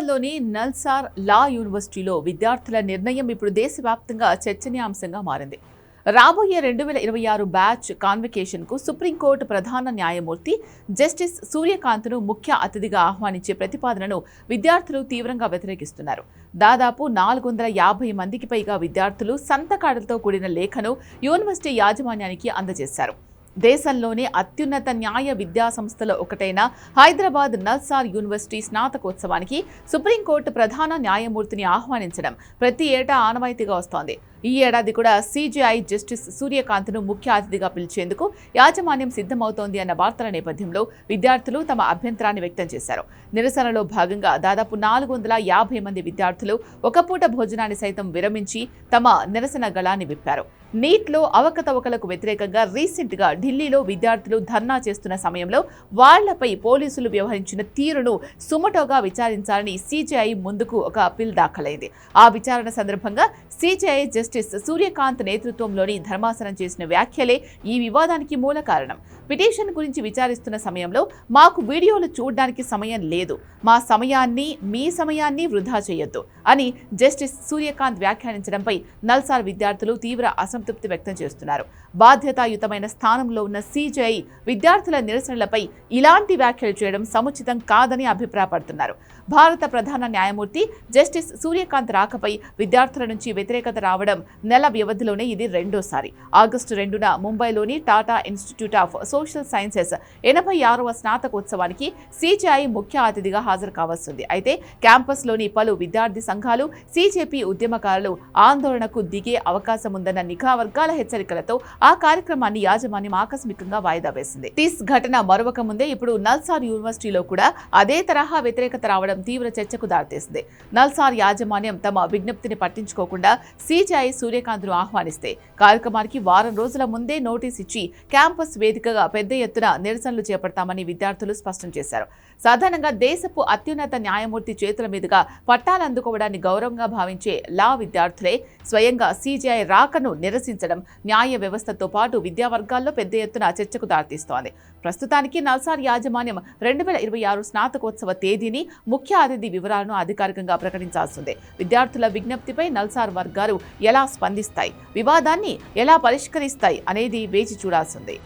హైదరాబాద్లోని నల్సార్ లా యూనివర్సిటీలో విద్యార్థుల నిర్ణయం ఇప్పుడు దేశవ్యాప్తంగా చర్చనీయాంశంగా మారింది. రాబోయే 2026 బ్యాచ్ కాన్వకేషన్కు సుప్రీంకోర్టు ప్రధాన న్యాయమూర్తి జస్టిస్ సూర్యకాంత్ను ముఖ్య అతిథిగా ఆహ్వానించే ప్రతిపాదనను విద్యార్థులు తీవ్రంగా వ్యతిరేకిస్తున్నారు. దాదాపు 450 మందికి పైగా విద్యార్థులు సంతకాలతో కూడిన లేఖను యూనివర్సిటీ యాజమాన్యానికి అందజేశారు. దేశంలోనే అత్యున్నత న్యాయ విద్యా సంస్థలో ఒకటైన హైదరాబాద్ నల్సార్ యూనివర్సిటీ స్నాతకోత్సవానికి సుప్రీంకోర్టు ప్రధాన న్యాయమూర్తిని ఆహ్వానించడం ప్రతి ఏటా ఆనవాయితీగా వస్తోంది. ఈ ఏడాది కూడా సిజేఐ జస్టిస్ సూర్యకాంత్ను ముఖ్య అతిథిగా పిలిచేందుకు యాజమాన్యం సిద్ధమవుతోంది అన్న వార్తల నేపథ్యంలో విద్యార్థులు తమ అభ్యంతరాన్ని వ్యక్తం చేశారు. నిరసనలో భాగంగా దాదాపు 450 మంది విద్యార్థులు ఒక పూట భోజనాన్ని సైతం విరమించి తమ నిరసన గళాన్ని విప్పారు. నీట్లో అవకతవకలకు వ్యతిరేకంగా రీసెంట్గా ఢిల్లీలో విద్యార్థులు ధర్నా చేస్తున్న సమయంలో వాళ్లపై పోలీసులు వ్యవహరించిన తీరును సుమటోగా విచారించాలని సిజేఐ ముందుకు ఒక అప్పీల్ దాఖలైంది. ఆ విచారణ సందర్భంగా సిజేఐ జస్టిస్ సూర్యకాంత్ నేతృత్వంలోని ధర్మాసనం చేసిన వ్యాఖ్యలే ఈ వివాదానికి మూల కారణం. పిటిషన్ గురించి విచారిస్తున్న సమయంలో మాకు వీడియోలు చూడడానికి సమయం లేదు, మా సమయాన్ని మీ సమయాన్ని వృధా చేయొద్దు అని జస్టిస్ సూర్యకాంత్ వ్యాఖ్యానించడంపై నల్సార్ విద్యార్థులు తీవ్ర అసంతృప్తి వ్యక్తం చేస్తున్నారు. బాధ్యతాయుతమైన స్థానంలో ఉన్న సిజేఐ విద్యార్థుల నిరసనలపై ఇలాంటి వ్యాఖ్యలు చేయడం సముచితం కాదని అభిప్రాయపడుతున్నారు. భారత ప్రధాన న్యాయమూర్తి జస్టిస్ సూర్యకాంత్ రాకపై విద్యార్థుల నుంచి వ్యతిరేకత రావడం నెల వ్యవధిలోనే ఇది రెండోసారి. ఆగస్టు 2న ముంబైలోని Tata Institute of Social Sciences 86వ స్నాతకోత్సవానికి సిజేఐ ముఖ్య అతిథిగా హాజరు కావాల్సింది. అయితే క్యాంపస్లోని పలు విద్యార్థి సంఘాలు, సిజేపీ ఉద్యమకారులు ఆందోళనకు దిగే అవకాశం ఉందన్న నిఘా వర్గాల హెచ్చరికలతో ఆ కార్యక్రమాన్ని యాజమాన్యం ఆకస్మికంగా వాయిదా వేసింది. తీస్ ఘటన మరొక ముందే ఇప్పుడు నల్సార్ యూనివర్సిటీలో కూడా అదే తరహా వ్యతిరేకత రావడం తీవ్ర చర్చకు దారితీసింది. నల్సార్ యాజమాన్యం తమ విజ్ఞప్తిని పట్టించుకోకుండా సిజేఐ సూర్యకాంత్ను ఆహ్వానిస్తే కార్యక్రమానికి వారం రోజుల ముందే నోటీస్ ఇచ్చి క్యాంపస్ వేదికగా పెద్ద ఎత్తున నిరసనలు చేపడతామని విద్యార్థులు స్పష్టం చేశారు. సాధారణంగా దేశపు అత్యున్నత న్యాయమూర్తి చేతుల మీదుగా పట్టాలందుకోవడాన్ని గౌరవంగా భావించే లా విద్యార్థులే స్వయంగా సిజేఐ రాకను నిరసించడం న్యాయ వ్యవస్థతో పాటు విద్యా వర్గాల్లో పెద్ద ఎత్తున చర్చకు దారితీస్తోంది. ప్రస్తుతానికి నల్సార్ యాజమాన్యం 2026 స్నాతకోత్సవ తేదీని, ముఖ్య అతిథి వివరాలను అధికారికంగా ప్రకటించాల్సిందే. విద్యార్థుల విజ్ఞప్తిపై నల్సార్ వర్గాలు ఎలా స్పందిస్తాయి, వివాదాన్ని ఎలా పరిష్కరిస్తాయి అనేది వేచి చూడాల్సిందే.